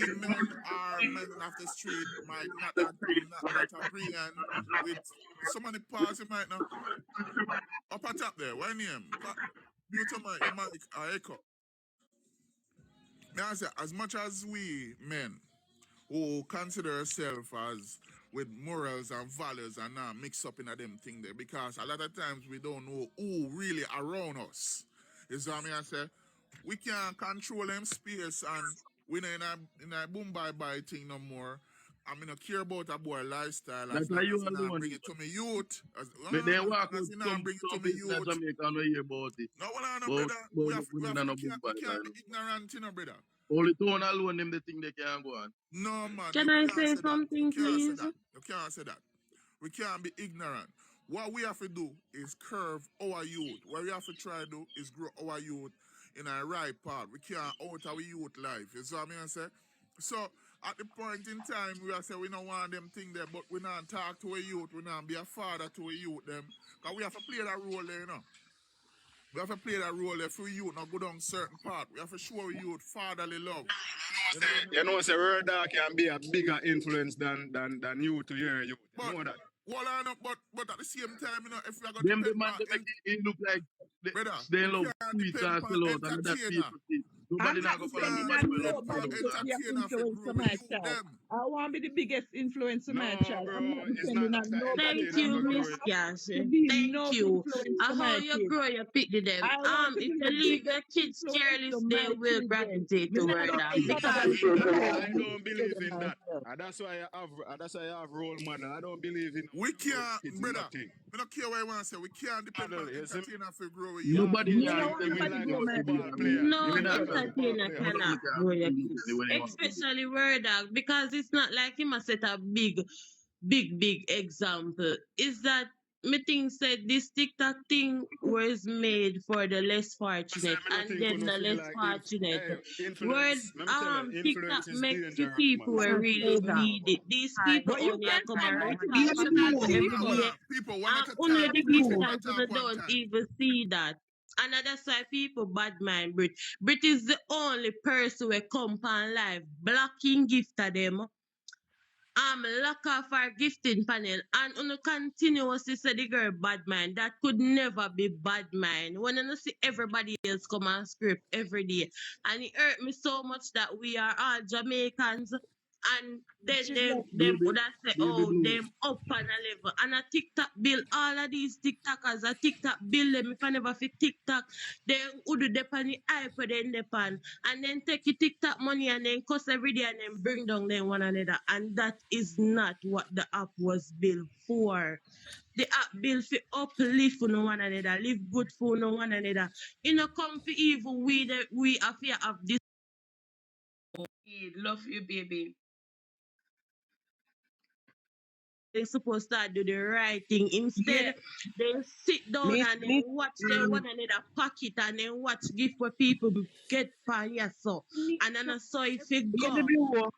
men are men off the street might not agree and with some of the parts you might not up at top there. Why name? Mute your mic echo. May I say, as much as we men who consider ourselves as with morals and values and not mix up in a them thing there because a lot of times we don't know who really around us. You see what I mean? I say we can't control them space and we not in a boom bye thing no more. I mean, I care about a boy lifestyle as That's long why you as he not alone. bring it to me youth. But they walk As out he not bring it to some me people in youth. Jamaica no hear about it. No, well, no, But brother. We no can't be ignorant, you know, brother. only town alone them they think they can go on. No, man, Can you I can't say say that. You something, can't say please? that. You can't say that. We can't be ignorant. What we have to do is curve our youth. What we have to try to do is grow our youth in a right path. We can't out our youth life. You see what I mean? I say? So at the point in time we are say we don't want them thing there, but we not talk to a youth, we not be a father to a youth them. Because we have to play that role there, you know. We have to play that role there for youth, not go down certain part. We have to show youth fatherly love. You know, say World Dog can be a bigger influence than you to your youth. You But know that. well, I know, but at the same time, you know, if we are going to Them the depend man on they make it look like brother, they we love can't sweets depend and on sell out and that entertainer. people see. Nobody I'm not not go follow depending nobody on will Depend love on nobody sell out. to be an entertainer for influence grow to with my you child. them. I want to be the biggest influence to my No, child. I'm bro, not it's not depending on that nobody Thank entertainer you, go else grow Miss it. to Cassie. be Thank no you. influence to How my you kids. grow your pick them. I want to If be you the leave biggest your kids influence careless, to they my will children. gravitate Me to not word gonna dog take because anybody from I me. don't believe in that. Myself. And that's why I have role model. I don't believe in We no can't, kids brother. nothing. We don't care what you want to say. We can't depend on Model, you see me? entertainer for grow with you. Yeah, Nobody Me kids no can think want tell we you nobody like what grow a you my to do. football kids. I player. mean, no We even that like a time, football entertainer player. nobody cannot can grow your tell you kids. the way they want to do it. Especially word dog, because it's not like him a set a big example. Is that me think said this TikTok thing was made for the less I say, fortunate I don't and think then you the feel less like fortunate. Word influence. Let me tell you, TikTok influence is make the dangerous, people man. who So really just calm need down. it. These people But you only are can't come find around talk motivation for on people Hold every on, hold TikTok. day. on. People, one at And a only time. the Please, good one times at when talk they one don't time. even see that. And that's why people bad mind Brit. Brit is the only person who come on live blocking gift to them. Lock off our gifting panel and on continuously say the girl bad mind. That could never be bad mind. When you see everybody else come on script every day. And it hurt me so much that we are all Jamaicans and then She's them Baby, would have say, baby oh, blue. them up on a level. And a TikTok bill, all of these TikTokers, a TikTok bill them if I never fit TikTok, they would do depend the iPad then depend. And then take your TikTok money and then cuss every day and then bring down them one another. And that is not what the app was built for. The app built for uplift for no one another, live good for no one another. You know, come for evil, we have this. Love you, baby. They supposed to do the right thing. yeah. Instead, they sit down Me, and then me, watch them one another pocket and then watch gift where people get for yes so. And then I saw if it baby go. blue,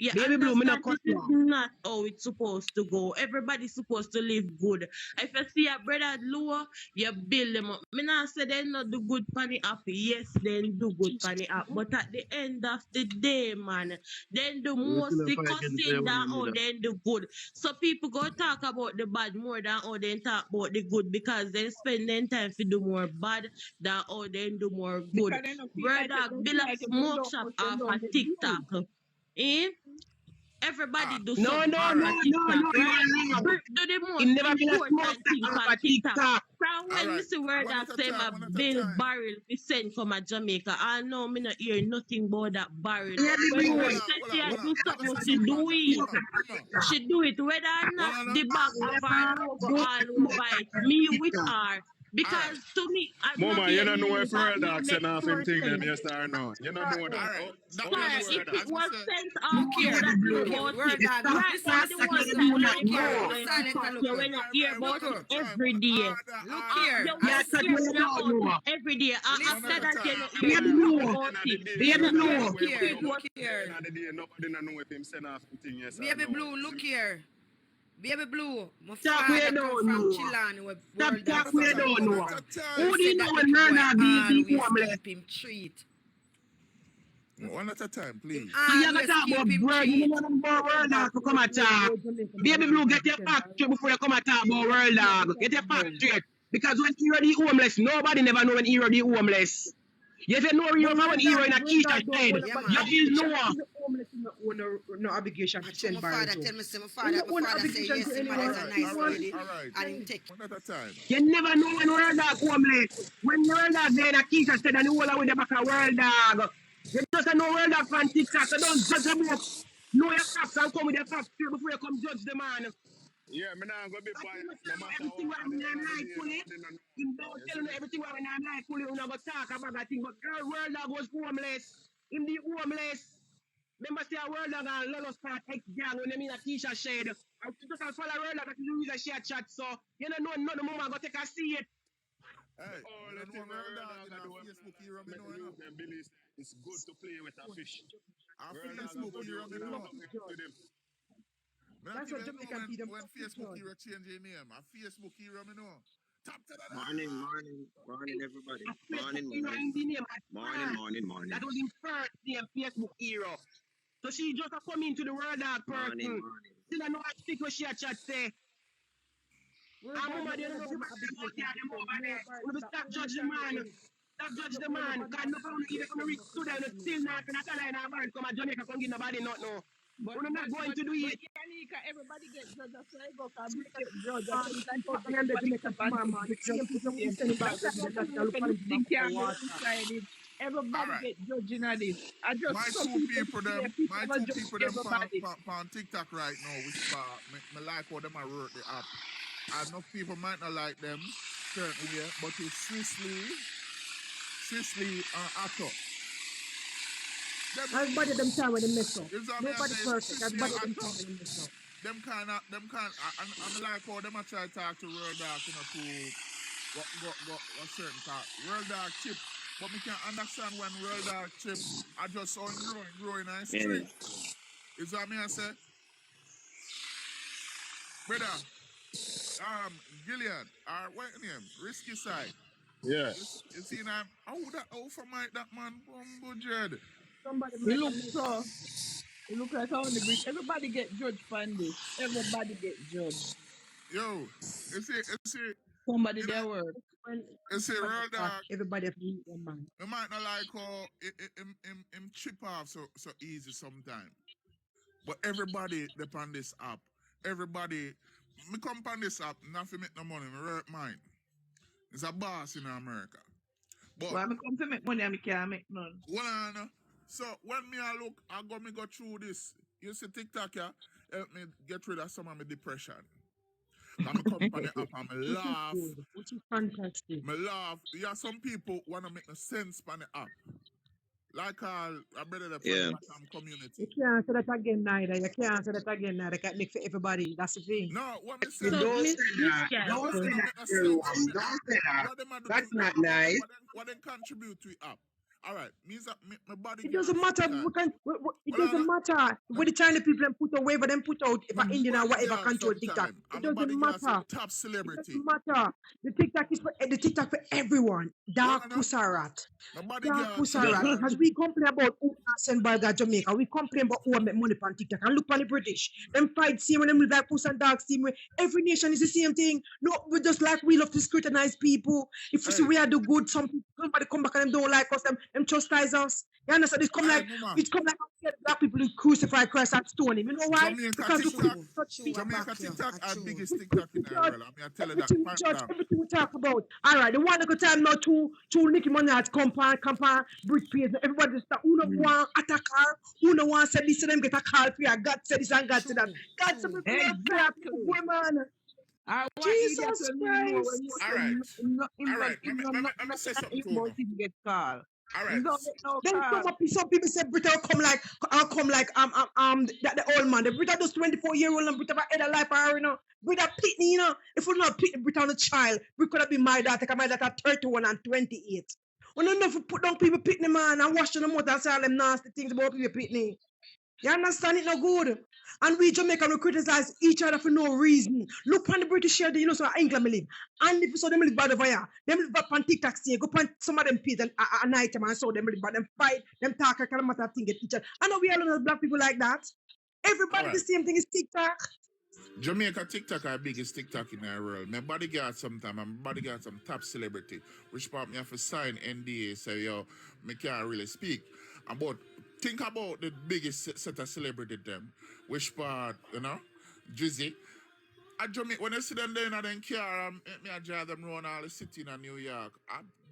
You baby blue, me not understand cut this you is off. not how it's supposed to go. Everybody's supposed to live good. If you see a brother lower, you build them up. Me not say they not do good for the app. Yes, they do good for the app. But at the end of the day, man, then do We still have mostly fight against cussing everyone than in how there. they do good. So people go talk about the bad more than how they talk about the good because they spend their time to do more bad than how they do more good. Because they don't feel like it, Brother, they build feel a like if them smoke don't shop push them off down, a they do. TikTok. Eh? Everybody Ah, do No, something no, all off no, right, a no, TikTok, no, you right? are wrong. Do the It most never been a smoke important thing off on a TikTok. TikTok. From all when right. Mr. Word One that at a say time, my one at a bill time. barrel we send from a Jamaica. I know me not hear nothing about that barrel. Baby When Hold Word blue, on, says hold she on, a hold on. do I'm gonna something, say she something do on that. it. Hold on. She do it. Whether or Hold not on, the bag of her logo do all over it, me with TikTok. her. All right, Because to me, I'm not Mama, you being don't know if because World me Dog make send off him sure thing them, say yes or no. You don't know all that. right. How That you sir, know means if World what? Dog? it As me was say, sent off, Look you here, would have know look here, about word it. dog, Right this now, not the second one the that do when not you hear know. about it, Silent and look you here. when you hear Look about it here. every day. Look You here. when Yeah, you so hear you don't about it know. every day. one at After a Listen. that, you time. don't hear Baby nothing blue. about it. Baby You know, blue. if Look here. it was Look here. Nobody don't know if him send off him thing, yes or Baby no. blue, look here. Baby blue. My Talk we father come don't from know. Chilani where Stop world One dog talk at a we time. family don't One come know. at a from. time. He Who did said know that when little boy Nana be always homeless? keep him treat. One at a time, please. So you gotta talk about word. You know about world dog to come and talk. Baby Blue, get your facts straight before you come and talk about world dog. Get your facts straight. Because when hero the homeless, nobody never know when hero the homeless. You say no hero when hero in a Keisha shed. You feel no. No obligation to send My by father tell me, say my father say yes, him All is a right, nice all right, lady, all right. and him take. One at a time. You never know when world dog homeless. When world dog there in a Keisha shed and the whole with the back of world dog. You just know world dog from TikTok, so don't judge them up. Know your facts and come with your facts straight before you come judge the man. Yeah, me now go be biased no matter Everything what. what At we the end not of the like day, fully. nobody know. Him don't You tell see me me? everything what we not like fully. We not go talk about that thing. But girl, world dog was homeless. Him the homeless. Remember say a world dog and Lolo start ex-gang when they mean a Keisha shed. I just follow world dog that is the reason she a chat. So you don't know none of the moment go take a seat. Hey, All you the know thing world World dog Dog in a our do Facebook hero, me make know, the you know. youth them believe it's good to play with a fish. Our World Dog a Facebook good hero, youth, me me not know. know mix with him. Me not That's what even know Jamaican people when Facebook hero change their name. Our Facebook hero, me know. Top to the Morning, everybody. A Facebook Morning, hero morning, in the name. morning, morning, That morning, was his first name, Facebook hero. So she just a come into the world dog morning, person. morning. Still I know I speak what she a chat say. Word And dog mama, never they don't know have no about them out obligation there, to them send over there. nobody. We will Not stop only judge the can you man. any. Stop judge No the only man. body Because have no no family even obligation gonna to reach to them. send Still not information. gonna tell her in our band come and Jamaica come give nobody not know. But We're not going to do it. Yanika, everybody get judged. That's why I go. Cause Brick get judged. I Man, said we it can in talk public. and them Everybody Jamaica stop and tomorrow, take man. Brick Same just put people the we same send thing it back back. That's every why day. I'm That's telling the you, look if on it anything for can go water. inside it. All Everybody right. get judged in this. I just My some two people people say them, people my go two judge people them everybody. on TikTok right now, whisper, me like how them I work the app. I know people might not like them certain way, but it's Sisley and Atto. Them Everybody them time when they mess up. you know what I Nobody say? perfect. Sisley and Everybody them Atto. time when they mess up. I'm like how them I try to talk to World Dog, you know, to go a certain talk. World Dog chip. But me can understand when World Dog chip I just saw him growing on Yeah. street. Is what I say? Brother, Gillian, what name? Risky side. Yeah. You see now, how from that man from Budget? Somebody He might look have messed up. so. He look like on the brick. Everybody get judged from this. Everybody get judged. Yo, you see, Somebody you know, their word. When you see, somebody Real start, Dog, everybody have to meet their man. you might not like how him chip off so easy sometimes. But everybody depend this app. Everybody, me come on this app, not to make no money, me work mine. It's a boss in America. But Why me come to make money and me can't make none? well, so when me I look, me go through this. You see TikTok, yeah, help me get rid of some of my depression. I'm a company app and me Which is laugh. good. Which is fantastic. Me laugh. Yeah, some people wanna make no sense on the app. Like all a brother from Yeah. the Batam You community. can't answer that again neither. You can't answer that again neither. Can't make for everybody. That's the thing. No, what me say? You So, don't Miss say Miss that. Gal, Don't What say don't that, make no sense on everyone. the app. Don't say that. What them a do to That's the not app? nice. What them contribute to the app? All right, means that my body It girl doesn't matter. sometimes. It Hold doesn't on, matter. What the China people them put away, but them put out if my a Indian or body whatever girl control TikTok. sometimes. It And my body doesn't girl say matter. top It celebrity. doesn't matter. The TikTok for everyone. Hold Dark on, pussarat. my body Dark girl say, pussarat. Because we complain about who not send burger Jamaica. We complain about who make money on TikTok. And look on the British. Them fight same when them live like puss and dog same way. Every nation is the same thing. No, we just like we love to scrutinize people. If we see hey, we are do good, somebody come back and them don't like us, them chastise us. You understand? hey, mama, It's come like black people who crucify Christ and stone him. You know why? Jamaica Because we TikTok, True, we true, I back Jamaica you. TikTok I are true. biggest TikTok in the judge world. I tell you that, everything we point judge, blank. everything we talk about. All right, the one that go time now to Nicki Minaj compound, brick page. Everybody just start. Who no want attack her? Who no want say this? Them get a call for you. God said this and God said that. True, God said true. we not fair Exactly. people, man. I want idiot Jesus when him know when you Christ. All say right, him all not right. Let me say something him to you. about him get called. All right, Him don't get no Then call. some people say Britta will come like the old man. The Britta does 24-year-old and Britta had a life for her, you know. Britta Pitney, you know. If we not Pitney Britta on a child, we could have been my daughter, because my daughter 31 and 28. We don't know if we put down people Pitney man and wash them out and say all them nasty things about people Pitney. You understand it no good. And we Jamaican we criticize each other for no reason. Look on the British here, you know, so England me live. And if you saw them live bad over here, them live back on TikTok say, go on some of them page and a night time and so them live bad, them fight, them talk a kind of matter thing at each other. I know we all know black people like that. Everybody the same thing is TikTok. Jamaica TikTok are biggest TikTok in the world. My bodyguard sometime, my bodyguard some top celebrity, which part me have to sign NDA, so yo, me can't really speak. But think about the biggest set of celebrity them, which part, you know, Drizzy. I Jamaica, when I see them there in them car, me I drive them around all the city in New York.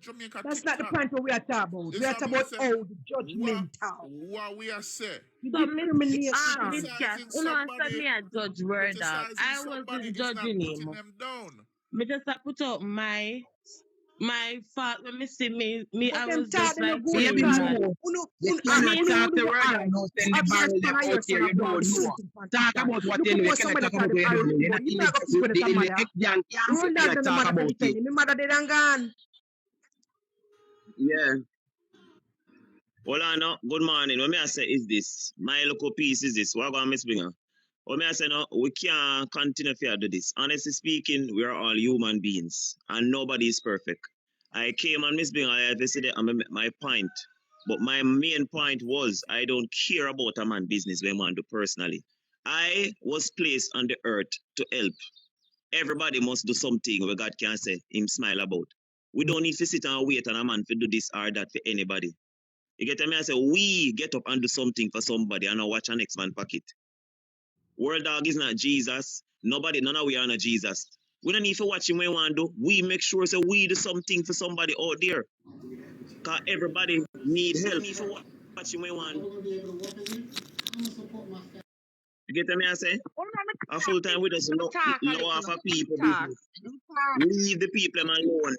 Jamaica That's TikTok. not the point what we are talking about. We are talking about how the judgmental. What we are saying. Discrimination. This cat, you know, said me a judge word dog. I wasn't judging him. Them down. Me just put out my fault when me see me I was talk just them no like good saying Baby that. Blue, you cannot talk the word and don't send the barrel them out here. You don't know. Talk about what you know. You cannot talk about the Baby Blue. You're not in the ex-gang. You cannot talk about it. My mother dead and gone. Yeah. Hold on now. Good morning. What me I say is this. My local piece is this. What going Miss Bringer? What me I say now, we can't continue to do this. Honestly speaking, we are all human beings and nobody is perfect. I came on Miss Bringer, I had to say that I'm my point. But my main point was I don't care about a man business when man do personally. I was placed on the earth to help. Everybody must do something where God can say him smile about. We don't need to sit and wait on a man to do this or that for anybody. You get me? I say we get up and do something for somebody and not watch our next man pocket. World Dawg is not Jesus. None of we are not Jesus. We don't need to watch him when we want to do. We make sure so we do something for somebody out there. Because everybody need help. We don't need to watch him when we want. You get me? I say? A full time with us, low off of people. Leave the people alone.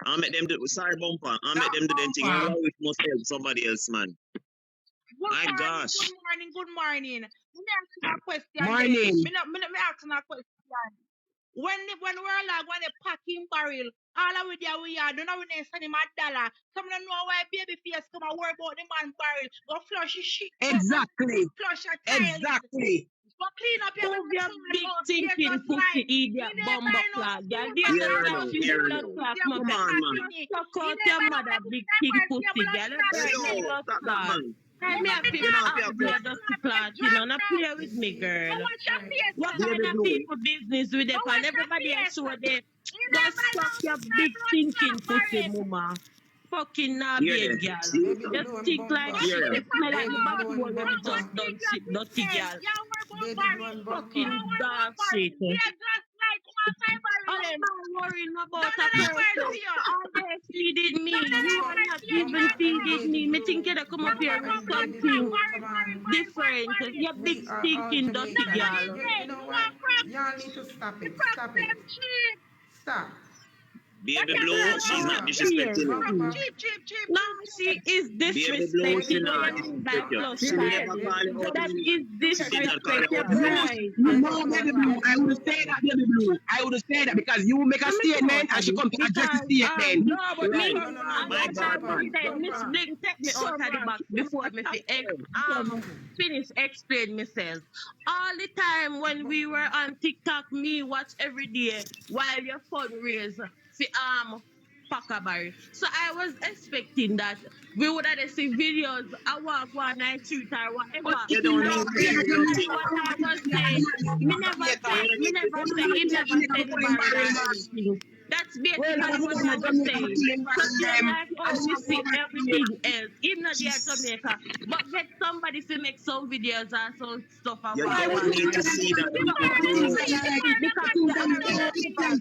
I make them do sorry bumper. I make them do them thing. All we must help somebody else, man. My gosh. Good morning. Let me ask you a question. Morning. Me ask you a question. When we're like when they packing barrel, all of there we are, don't know when they send him $1. Some don't know why baby face come and worry about the man barrel. Go flush his shit. Exactly. Flush your child. Exactly. Go clean up your big thinking pussy idiot bumbo clog. Girl, there's no she the blood clot Come on, man. Suck out your mother big thing pussy girl. That's blood clot. Me have to ask the dusty clot, you know, not play with me, girl. What kind of people business with them? And everybody else show they just suck your big thinking pussy, mama. Fucking nabbing girl. Just think like shit. They smell like the bathroom when we just done shit, dirty girl. Fucking dog shit. I'm not worrying about a person. All they feeding me. You are not even feeding me. Me think you come up here with something different. You're big stinking dirty girl. You know what? Y'all need to stop it. Stop it. Stop. Baby Blue, she's not disrespecting you. No, she is disrespecting you. She never call you out. That is disrespect. You know, Baby Blue, I would say that, Baby Blue. I would say that because you make a statement and she come to address the statement. No, but me, My God, man. Miss Bling take me out of the box before me finish explain myself. All the time when we were on TikTok, me watch every day while your fundraise for Pakabar. So I was expecting that we would have see videos I walk one night shoot or whatever. You don't know what I was saying. Me never say he never said anything. That's basically what I was saying. So just like how we see everything else, even though they are Jamaica, but get somebody to make some videos and some stuff. You don't need to see that. Because